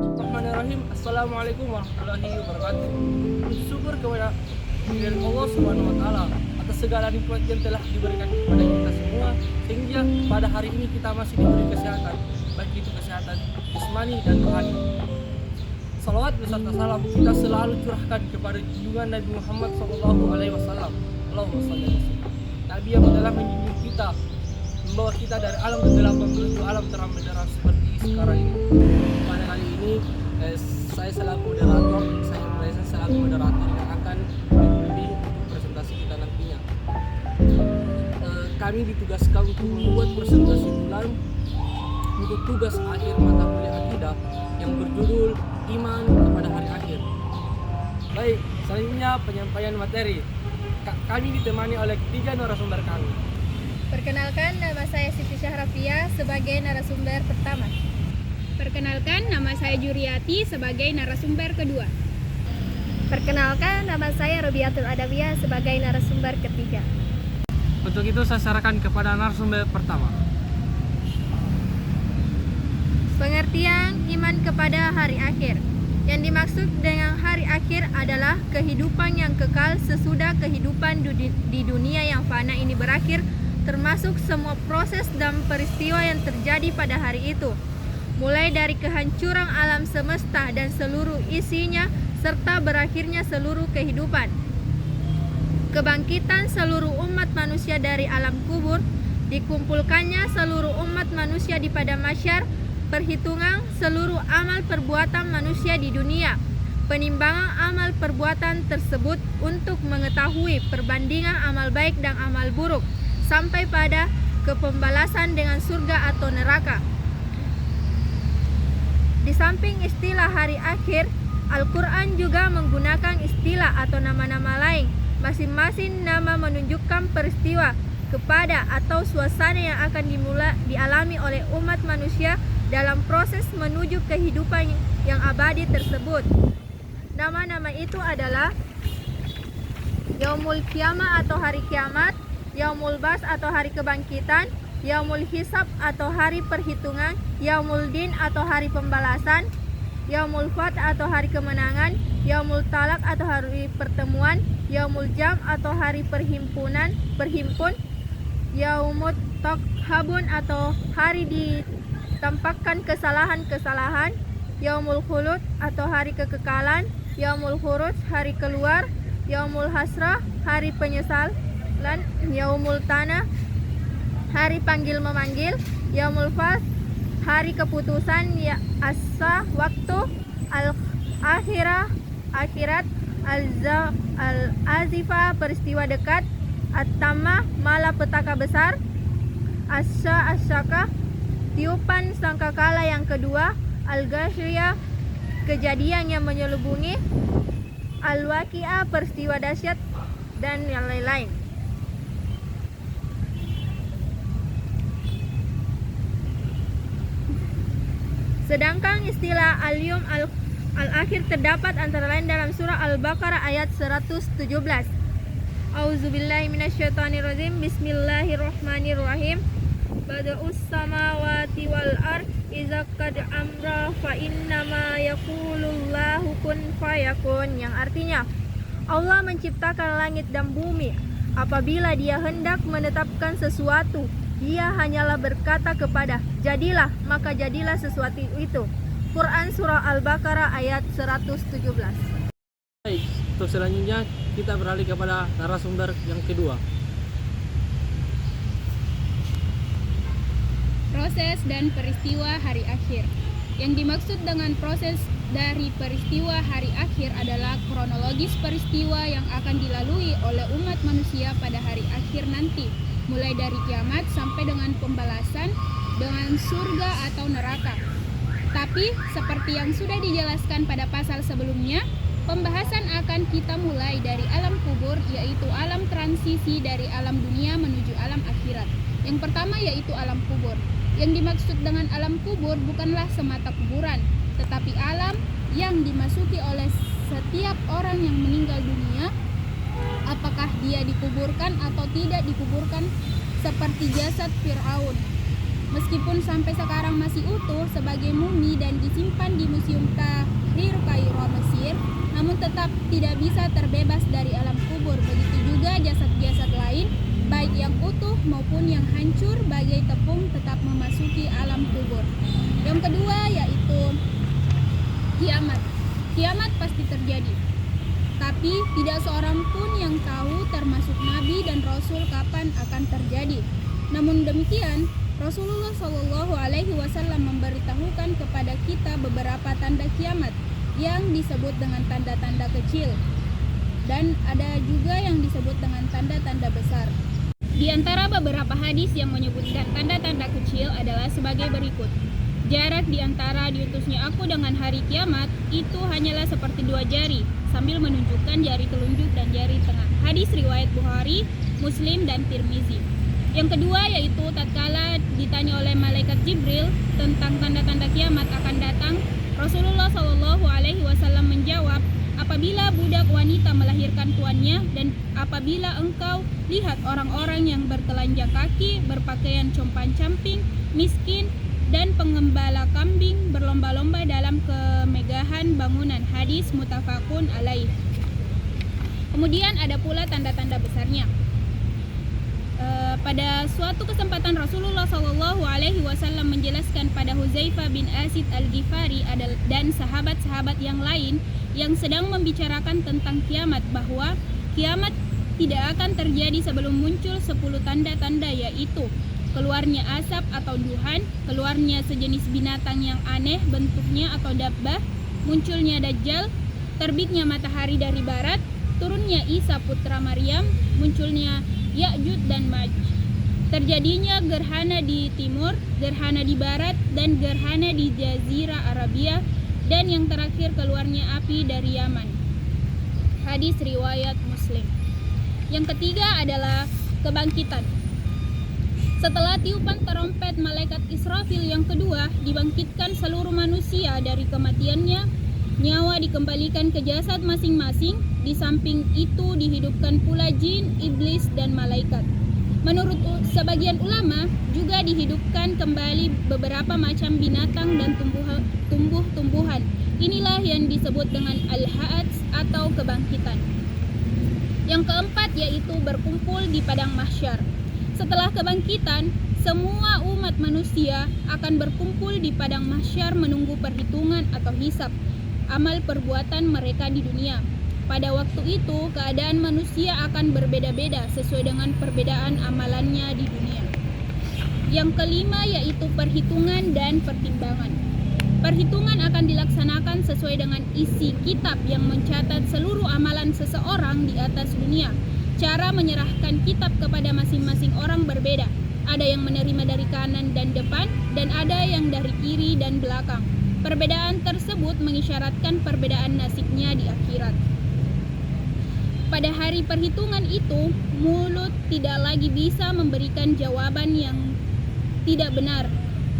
Bismillahirrahmanirrahim. Assalamualaikum warahmatullahi wabarakatuh. Syukur kepada Allah Subhanahu wa taala atas segala nikmat yang telah diberikan kepada kita semua sehingga pada hari ini kita masih diberi kesehatan, baik itu kesehatan jasmani dan rohani. Salawat beserta salam kita selalu curahkan kepada junjungan Nabi Muhammad SAW. Allahumma shalli alaihi wasallam. Nabi yang telah menjunjung kita, membawa kita dari alam kegelapan menuju alam terang benderang seperti sekarang ini. Pada kali ini saya selaku moderator yang akan membimbing untuk presentasi kita nantinya. Kami ditugaskan untuk membuat presentasi ulang untuk tugas akhir mata kuliah akidah yang berjudul Iman kepada Hari Akhir. Baik, selanjutnya penyampaian materi. Kami ditemani oleh ketiga narasumber kami. Perkenalkan, nama saya Siti Syahrafia sebagai narasumber pertama. Perkenalkan, nama saya Juriati sebagai narasumber kedua. Perkenalkan, nama saya Robiatul Adawiyah sebagai narasumber ketiga. Untuk itu saya serahkan kepada narasumber pertama. Pengertian iman kepada hari akhir. Yang dimaksud dengan hari akhir adalah kehidupan yang kekal sesudah kehidupan di dunia yang fana ini berakhir, termasuk semua proses dan peristiwa yang terjadi pada hari itu, mulai dari kehancuran alam semesta dan seluruh isinya serta berakhirnya seluruh kehidupan, kebangkitan seluruh umat manusia dari alam kubur, dikumpulkannya seluruh umat manusia di padang mahsyar, perhitungan seluruh amal perbuatan manusia di dunia, penimbangan amal perbuatan tersebut untuk mengetahui perbandingan amal baik dan amal buruk, sampai pada kepembalasan dengan surga atau neraka. Di samping istilah hari akhir, Al-Quran juga menggunakan istilah atau nama-nama lain. Masing-masing nama menunjukkan peristiwa kepada atau suasana yang akan dialami oleh umat manusia dalam proses menuju kehidupan yang abadi tersebut. Nama-nama itu adalah Yaumul Qiyamah atau hari kiamat, Yaumul Bas atau hari kebangkitan, Yaumul Hisab atau hari perhitungan, Yaumul Din atau hari pembalasan, Yaumul Fat atau hari kemenangan, Yaumul Talak atau hari pertemuan, Yaumul Jam atau hari berhimpun, Yaumut Takhabun atau hari ditampakkan kesalahan-kesalahan, Yaumul Khulud atau hari kekekalan, Yaumul Khuruj hari keluar, Yaumul Hasrah hari penyesalan, Yaumul Tanah hari panggil memanggil, Yaumul Fas hari keputusan, ya asa waktu, akhirat, al-azifa peristiwa dekat, at-tamah malapetaka besar, asyaka tiupan sangkakala yang kedua, al-ghasyiyah kejadian yang menyelubungi, al-waqi'ah peristiwa dahsyat, dan yang lain-lain. Sedangkan istilah al-yawm al-akhir terdapat antara lain dalam surah Al-Baqarah ayat 117. Auzubillahi minasyaitonirrajim. Bismillahirrahmanirrahim. Bada'us samawati wal ard iza qad amra fa innama yaqulullahu kun fayakun, yang artinya Allah menciptakan langit dan bumi. Apabila Dia hendak menetapkan sesuatu, Dia hanyalah berkata kepada jadilah, maka jadilah sesuatu itu. Quran surah Al-Baqarah ayat 117. Baik, untuk selanjutnya kita beralih kepada narasumber yang kedua. Proses dan peristiwa hari akhir. Yang dimaksud dengan proses dari peristiwa hari akhir adalah kronologis peristiwa yang akan dilalui oleh umat manusia pada hari akhir nanti, mulai dari kiamat sampai dengan pembalasan dengan surga atau neraka. Tapi seperti yang sudah dijelaskan pada pasal sebelumnya, pembahasan akan kita mulai dari alam kubur, yaitu alam transisi dari alam dunia menuju alam akhirat. Yang pertama yaitu alam kubur. Yang dimaksud dengan alam kubur bukanlah semata kuburan, tetapi alam yang dimasuki oleh setiap orang yang meninggal dunia, apakah dia dikuburkan atau tidak dikuburkan, seperti jasad Fir'aun. Meskipun sampai sekarang masih utuh sebagai mumi dan disimpan di Museum Tahrir Kairo, Mesir, namun tetap tidak bisa terbebas dari alam kubur. Begitu juga jasad-jasad lain, baik yang utuh maupun yang hancur bagai tepung, tetap memasuki alam kubur. Yang kedua yaitu kiamat. Kiamat pasti terjadi, tapi tidak seorang pun yang tahu termasuk Nabi dan Rasul kapan akan terjadi. Namun demikian, Rasulullah Shallallahu Alaihi Wasallam memberitahukan kepada kita beberapa tanda kiamat yang disebut dengan tanda-tanda kecil, dan ada juga yang disebut dengan tanda-tanda besar. Di antara beberapa hadis yang menyebutkan tanda-tanda kecil adalah sebagai berikut. Jarak di antara diutusnya aku dengan hari kiamat itu hanyalah seperti 2 jari, sambil menunjukkan jari telunjuk dan jari tengah. Hadis riwayat Bukhari, Muslim, dan Tirmizi. Yang kedua yaitu tatkala ditanya oleh malaikat Jibril tentang tanda-tanda kiamat akan datang, Rasulullah Shallallahu Alaihi Wasallam menjawab, apabila budak wanita melahirkan tuannya, dan apabila engkau lihat orang-orang yang bertelanjang kaki, berpakaian compang-camping, miskin, dan pengembala kambing berlomba-lomba dalam kemegahan bangunan. Hadis muttafaqun alaih. Kemudian ada pula tanda-tanda besarnya. Pada suatu kesempatan Rasulullah Shallallahu Alaihi Wasallam menjelaskan pada Hudzaifah bin Asid Al-Ghifari dan sahabat-sahabat yang lain yang sedang membicarakan tentang kiamat bahwa kiamat tidak akan terjadi sebelum muncul 10 tanda-tanda, yaitu keluarnya asap atau duhan, keluarnya sejenis binatang yang aneh bentuknya atau dabbah, munculnya Dajjal, terbitnya matahari dari barat, turunnya Isa putra Maryam, munculnya Ya'juj dan Ma'juj, terjadinya gerhana di timur, gerhana di barat, dan gerhana di Jazirah Arabia, dan yang terakhir keluarnya api dari Yaman. Hadis riwayat Muslim. Yang ketiga adalah kebangkitan. Setelah tiupan terompet malaikat Israfil yang kedua, dibangkitkan seluruh manusia dari kematiannya, nyawa dikembalikan ke jasad masing-masing, di samping itu dihidupkan pula jin, iblis, dan malaikat. Menurut sebagian ulama, juga dihidupkan kembali beberapa macam binatang dan tumbuh-tumbuhan. Inilah yang disebut dengan al-ha'ats atau kebangkitan. Yang keempat yaitu berkumpul di padang mahsyar. Setelah kebangkitan, semua umat manusia akan berkumpul di padang mahsyar menunggu perhitungan atau hisab amal perbuatan mereka di dunia. Pada waktu itu, keadaan manusia akan berbeda-beda sesuai dengan perbedaan amalannya di dunia. Yang kelima yaitu perhitungan dan pertimbangan. Perhitungan akan dilaksanakan sesuai dengan isi kitab yang mencatat seluruh amalan seseorang di atas dunia. Cara menyerahkan kitab kepada masing-masing orang berbeda. Ada yang menerima dari kanan dan depan, dan ada yang dari kiri dan belakang. Perbedaan tersebut mengisyaratkan perbedaan nasibnya di akhirat. Pada hari perhitungan itu, mulut tidak lagi bisa memberikan jawaban yang tidak benar,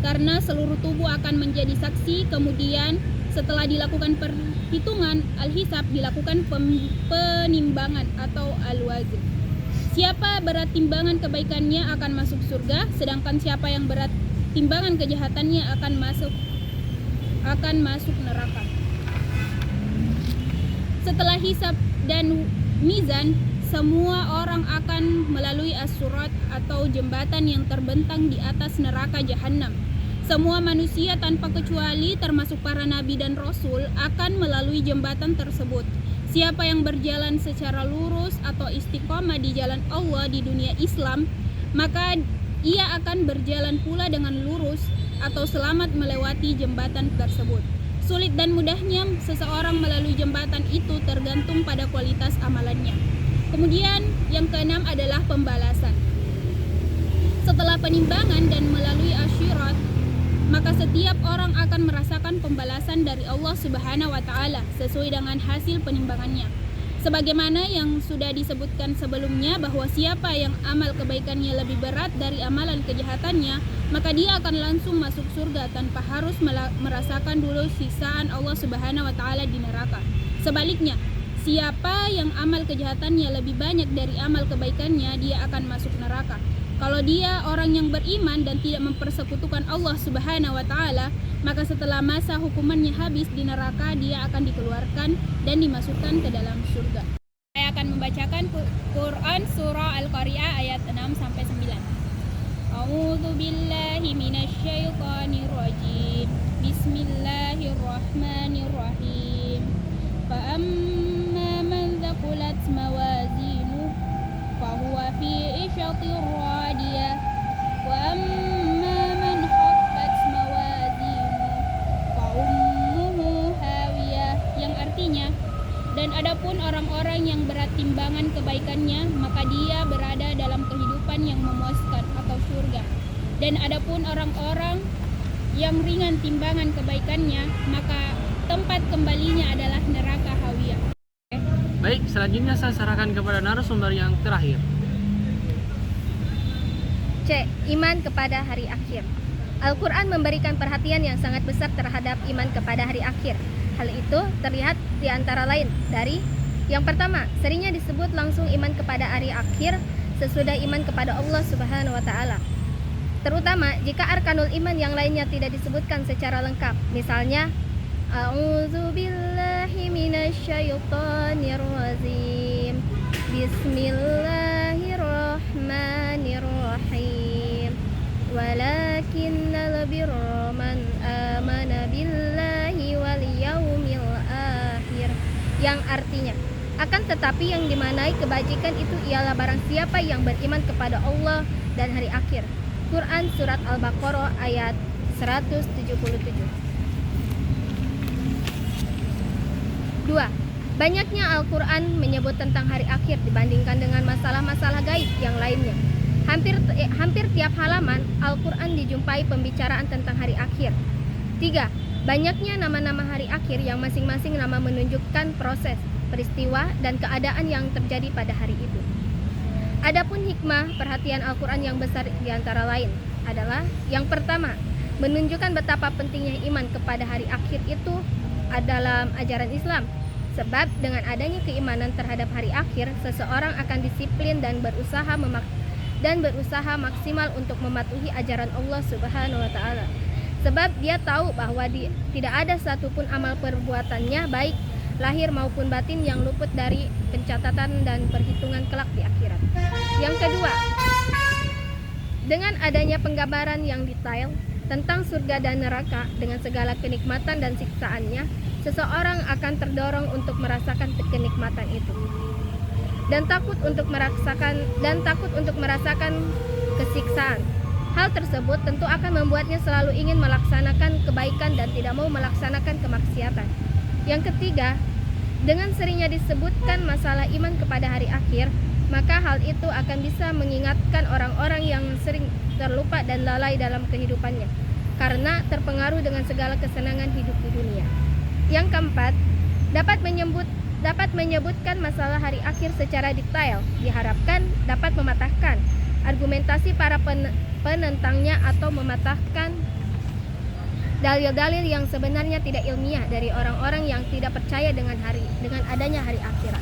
karena seluruh tubuh akan menjadi saksi. Kemudian setelah dilakukan perhitungan, al-hisab, dilakukan penimbangan atau al-wazn. Siapa berat timbangan kebaikannya akan masuk surga, sedangkan siapa yang berat timbangan kejahatannya akan masuk neraka. Setelah hisab dan mizan, semua orang akan melalui as-surat atau jembatan yang terbentang di atas neraka jahanam. Semua manusia tanpa kecuali, termasuk para nabi dan rasul, akan melalui jembatan tersebut. Siapa yang berjalan secara lurus atau istiqomah di jalan Allah di dunia Islam, maka ia akan berjalan pula dengan lurus atau selamat melewati jembatan tersebut. Sulit dan mudahnya seseorang melalui jembatan itu tergantung pada kualitas amalannya. Kemudian yang keenam adalah pembalasan. Setelah penimbangan dan melalui asyirat, maka setiap orang akan merasakan pembalasan dari Allah Subhanahu wa Ta'ala sesuai dengan hasil penimbangannya. Sebagaimana yang sudah disebutkan sebelumnya bahwa siapa yang amal kebaikannya lebih berat dari amalan kejahatannya, maka dia akan langsung masuk surga tanpa harus merasakan dulu siksaan Allah Subhanahu wa Ta'ala di neraka. Sebaliknya, siapa yang amal kejahatannya lebih banyak dari amal kebaikannya, dia akan masuk neraka. Kalau dia orang yang beriman dan tidak mempersekutukan Allah Subhanahu wa taala, maka setelah masa hukumannya habis di neraka, dia akan dikeluarkan dan dimasukkan ke dalam surga. Saya akan membacakan Quran surah Al-Qari'ah ayat 6 sampai 9. A'udzu billahi minasyaitonir rajim. Bismillahirrahmanirrahim. Fa amma man thaqulat mawazinuhu fa huwa fi 'ishatir radiyah. Wa amma man khaffat mawazinuhu fa ummuhu hawiyah, yang artinya, dan adapun orang-orang yang berat timbangan kebaikannya, maka dia berada dalam kehidupan yang memuaskan atau surga. Dan adapun orang-orang yang ringan timbangan kebaikannya, maka tempat kembalinya adalah neraka hawiyah. Baik, selanjutnya saya serahkan kepada narasumber yang terakhir. C. Iman kepada hari akhir. Al-Quran memberikan perhatian yang sangat besar terhadap iman kepada hari akhir. Hal itu terlihat di antara lain dari yang pertama, seringnya disebut langsung iman kepada hari akhir sesudah iman kepada Allah Subhanahu wa taala. Terutama jika arkanul iman yang lainnya tidak disebutkan secara lengkap. Misalnya, A'udzubillahi minasyaitonir rajim. Bismillahirrahmanirrahim. Walakinnal birra man amana billahi wal yaumil akhir, yang artinya, akan tetapi yang dimanai kebajikan itu ialah barang siapa yang beriman kepada Allah dan hari akhir. Quran surat Al-Baqarah ayat 177. 2. Banyaknya Al-Quran menyebut tentang hari akhir dibandingkan dengan masalah-masalah gaib yang lainnya. Hampir tiap halaman Al-Quran dijumpai pembicaraan tentang hari akhir. 3. Banyaknya nama-nama hari akhir yang masing-masing nama menunjukkan proses, peristiwa, dan keadaan yang terjadi pada hari itu. Adapun hikmah perhatian Al-Quran yang besar di antara lain adalah yang pertama, menunjukkan betapa pentingnya iman kepada hari akhir itu dalam ajaran Islam. Sebab dengan adanya keimanan terhadap hari akhir, seseorang akan disiplin dan berusaha maksimal untuk mematuhi ajaran Allah Subhanahu wa taala. Sebab dia tahu bahwa tidak ada satupun amal perbuatannya baik lahir maupun batin yang luput dari pencatatan dan perhitungan kelak di akhirat. Yang kedua, dengan adanya penggambaran yang detail tentang surga dan neraka dengan segala kenikmatan dan siksaannya, seseorang akan terdorong untuk merasakan kenikmatan itu dan takut untuk merasakan kesiksaan. Hal tersebut tentu akan membuatnya selalu ingin melaksanakan kebaikan dan tidak mau melaksanakan kemaksiatan. Yang ketiga, dengan seringnya disebutkan masalah iman kepada hari akhir, maka hal itu akan bisa mengingatkan orang-orang yang sering terlupa dan lalai dalam kehidupannya karena terpengaruh dengan segala kesenangan hidup di dunia. Yang keempat, dapat menyebutkan masalah hari akhir secara detail, diharapkan dapat mematahkan argumentasi para penentangnya atau mematahkan dalil-dalil yang sebenarnya tidak ilmiah dari orang-orang yang tidak percaya dengan adanya hari akhirat.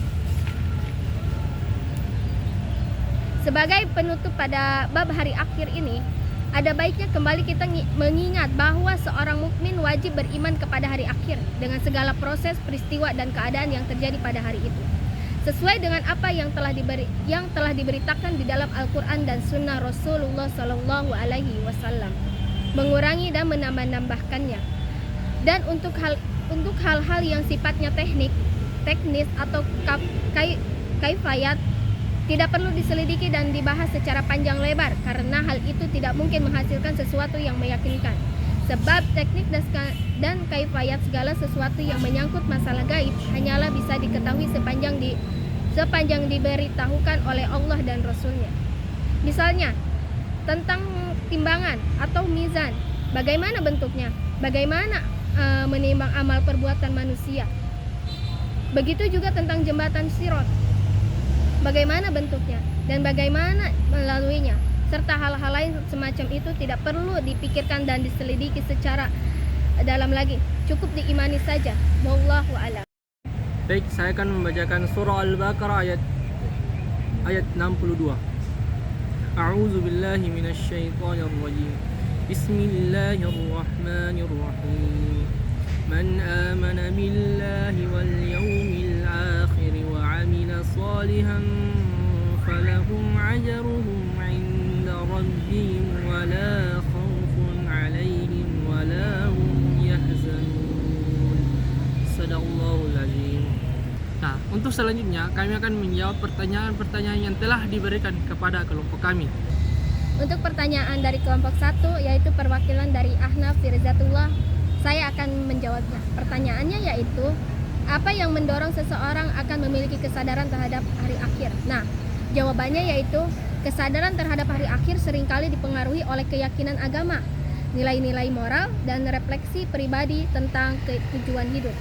Sebagai penutup pada bab hari akhir ini, ada baiknya kembali kita mengingat bahwa seorang mukmin wajib beriman kepada hari akhir dengan segala proses, peristiwa, dan keadaan yang terjadi pada hari itu, sesuai dengan apa yang telah diberitakan di dalam Al-Quran dan Sunnah Rasulullah Sallallahu Alaihi Wasallam, mengurangi dan menambah-nambahkannya. Dan untuk hal-hal yang sifatnya teknis atau kaifayat, tidak perlu diselidiki dan dibahas secara panjang lebar karena hal itu tidak mungkin menghasilkan sesuatu yang meyakinkan. Sebab teknik dan kaifayat segala sesuatu yang menyangkut masalah gaib hanyalah bisa diketahui sepanjang diberitahukan oleh Allah dan Rasulnya. Misalnya, tentang timbangan atau mizan, bagaimana bentuknya, bagaimana menimbang amal perbuatan manusia. Begitu juga tentang jembatan Sirat, bagaimana bentuknya dan bagaimana melaluinya, serta hal-hal lain semacam itu tidak perlu dipikirkan dan diselidiki secara dalam lagi, cukup diimani saja. Wallahu a'lam. Baik, saya akan membacakan surah Al-Baqarah ayat 62. A'udzu billahi minasyaitonir rajim. Bismillahirrahmanirrahim. Man amana billahi wal yawmil akhir wa 'amila salihan falahum ajruhum 'inda rabbihim wa la khaufun 'alaihim wa la hum yahzanun. Sadaqallahul azim. Nah, untuk selanjutnya kami akan menjawab pertanyaan-pertanyaan yang telah diberikan kepada kelompok kami. Untuk pertanyaan dari kelompok 1, yaitu perwakilan dari Ahnaf Firzatullah, saya akan menjawabnya. Pertanyaannya yaitu, apa yang mendorong seseorang akan memiliki kesadaran terhadap hari akhir? Nah, jawabannya yaitu, kesadaran terhadap hari akhir seringkali dipengaruhi oleh keyakinan agama, nilai-nilai moral, dan refleksi pribadi tentang tujuan hidup.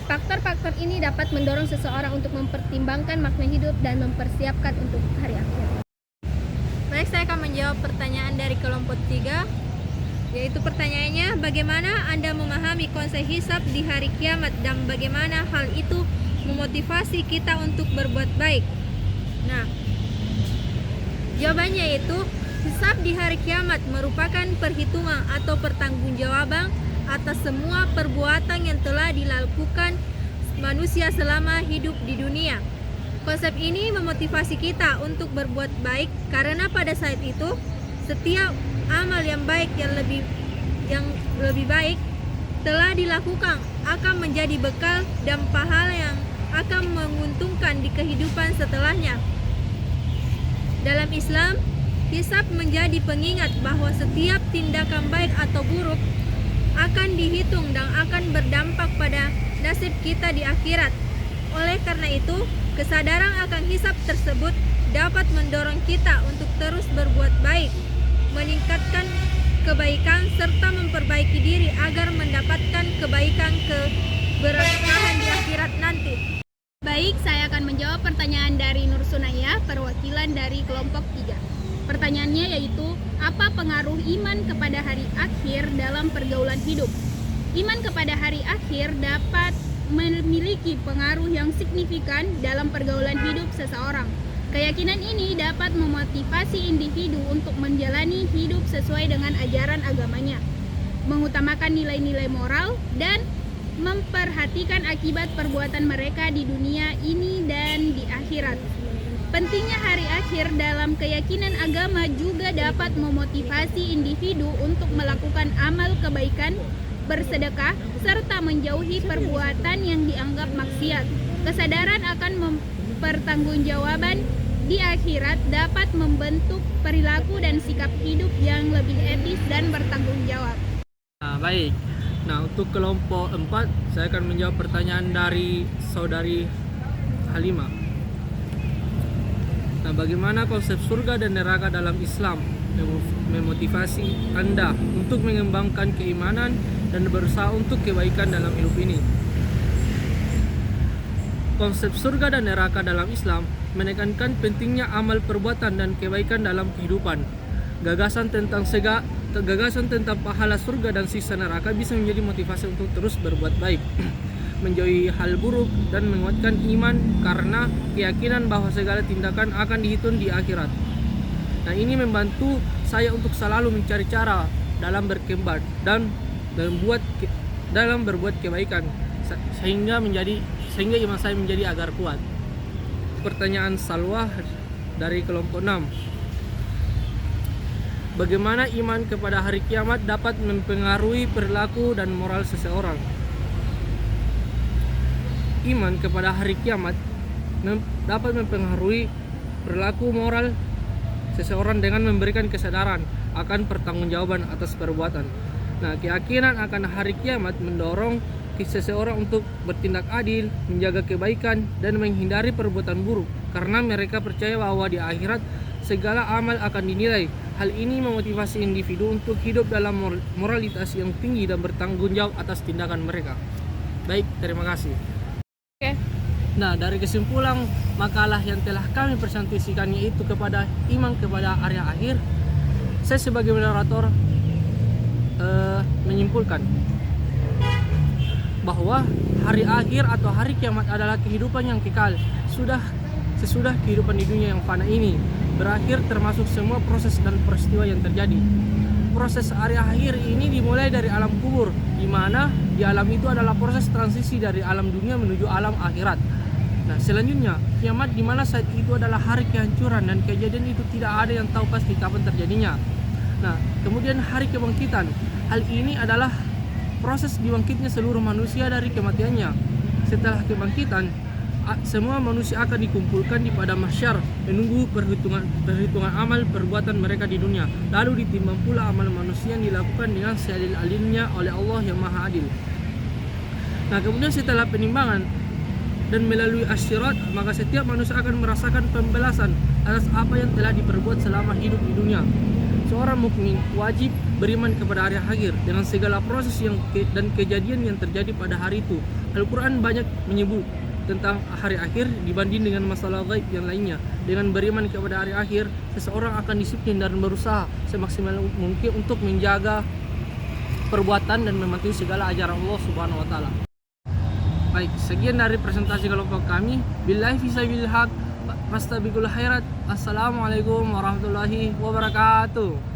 Faktor-faktor ini dapat mendorong seseorang untuk mempertimbangkan makna hidup dan mempersiapkan untuk hari akhir. Baik, saya akan menjawab pertanyaan dari kelompok 3, yaitu pertanyaannya, bagaimana Anda memahami konsep hisab di hari kiamat dan bagaimana hal itu memotivasi kita untuk berbuat baik? Nah, jawabannya itu, hisab di hari kiamat merupakan perhitungan atau pertanggungjawaban atas semua perbuatan yang telah dilakukan manusia selama hidup di dunia. Konsep ini memotivasi kita untuk berbuat baik karena pada saat itu setiap amal yang baik yang lebih baik telah dilakukan akan menjadi bekal dan pahala yang akan menguntungkan di kehidupan setelahnya. Dalam Islam, hisab menjadi pengingat bahwa setiap tindakan baik atau buruk akan dihitung dan akan berdampak pada nasib kita di akhirat. Oleh karena itu, kesadaran akan hisab tersebut dapat mendorong kita untuk terus berbuat baik, meningkatkan kebaikan, serta memperbaiki diri agar mendapatkan kebaikan keberkahan di akhirat nanti. Baik, saya akan menjawab pertanyaan dari Nur Sunaya, perwakilan dari kelompok 3. Pertanyaannya yaitu, apa pengaruh iman kepada hari akhir dalam pergaulan hidup? Iman kepada hari akhir dapat memiliki pengaruh yang signifikan dalam pergaulan hidup seseorang. Keyakinan ini dapat memotivasi individu untuk menjalani hidup sesuai dengan ajaran agamanya, mengutamakan nilai-nilai moral, dan memperhatikan akibat perbuatan mereka di dunia ini dan di akhirat. Pentingnya hari akhir dalam keyakinan agama juga dapat memotivasi individu untuk melakukan amal kebaikan, bersedekah, serta menjauhi perbuatan yang dianggap maksiat. Kesadaran akan mempertanggungjawaban di akhirat dapat membentuk perilaku dan sikap hidup yang lebih etis dan bertanggung jawab. Nah, baik. Nah, untuk kelompok 4, saya akan menjawab pertanyaan dari saudari Halimah. Nah, bagaimana konsep surga dan neraka dalam Islam memotivasi Anda untuk mengembangkan keimanan dan berusaha untuk kebaikan dalam hidup ini? Konsep surga dan neraka dalam Islam menekankan pentingnya amal perbuatan dan kebaikan dalam kehidupan. Gagasan tentang pahala surga dan siksa neraka bisa menjadi motivasi untuk terus berbuat baik, menjauhi hal buruk, dan menguatkan iman karena keyakinan bahwa segala tindakan akan dihitung di akhirat. Nah, ini membantu saya untuk selalu mencari cara dalam berkembang dan dalam berbuat kebaikan sehingga iman saya menjadi agar kuat. Pertanyaan Salwah dari kelompok 6. Bagaimana iman kepada hari kiamat dapat mempengaruhi perilaku dan moral seseorang? Iman kepada hari kiamat dapat mempengaruhi perilaku moral seseorang dengan memberikan kesadaran akan pertanggungjawaban atas perbuatan. Nah, keyakinan akan hari kiamat mendorong seseorang untuk bertindak adil, menjaga kebaikan, dan menghindari perbuatan buruk karena mereka percaya bahwa di akhirat segala amal akan dinilai. Hal ini memotivasi individu untuk hidup dalam moralitas yang tinggi dan bertanggung jawab atas tindakan mereka. Baik, terima kasih. Oke. Nah, dari kesimpulan makalah yang telah kami presentasikan, yaitu kepada iman kepada hari akhir, saya sebagai moderator menyimpulkan bahwa hari akhir atau hari kiamat adalah kehidupan yang kekal. Sudah sesudah kehidupan di dunia yang fana ini berakhir, termasuk semua proses dan peristiwa yang terjadi. Proses hari akhir ini dimulai dari alam kubur, di mana di alam itu adalah proses transisi dari alam dunia menuju alam akhirat. Nah, selanjutnya kiamat, di mana saat itu adalah hari kehancuran dan kejadian itu tidak ada yang tahu pasti kapan terjadinya. Nah, kemudian hari kebangkitan. Hal ini adalah proses dibangkitnya seluruh manusia dari kematiannya. Setelah kebangkitan, semua manusia akan dikumpulkan di padang mahsyar menunggu perhitungan amal perbuatan mereka di dunia. Lalu ditimbang pula amal manusia yang dilakukan dengan seadil-adilnya oleh Allah yang Maha Adil. Nah, kemudian setelah penimbangan dan melalui asyirat, maka setiap manusia akan merasakan pembalasan atas apa yang telah diperbuat selama hidup di dunia. Seorang mukmin wajib beriman kepada hari akhir dengan segala proses dan kejadian yang terjadi pada hari itu. Al-Quran banyak menyebut tentang hari akhir dibanding dengan masalah gaib yang lainnya. Dengan beriman kepada hari akhir, seseorang akan disiplin dan berusaha semaksimal mungkin untuk menjaga perbuatan dan mematuhi segala ajaran Allah Subhanahu wa taala. Baik, sekian dari presentasi kelompok kami. Billahi fisabilil haq, fastabiqul khairat. Assalamualaikum warahmatullahi wabarakatuh.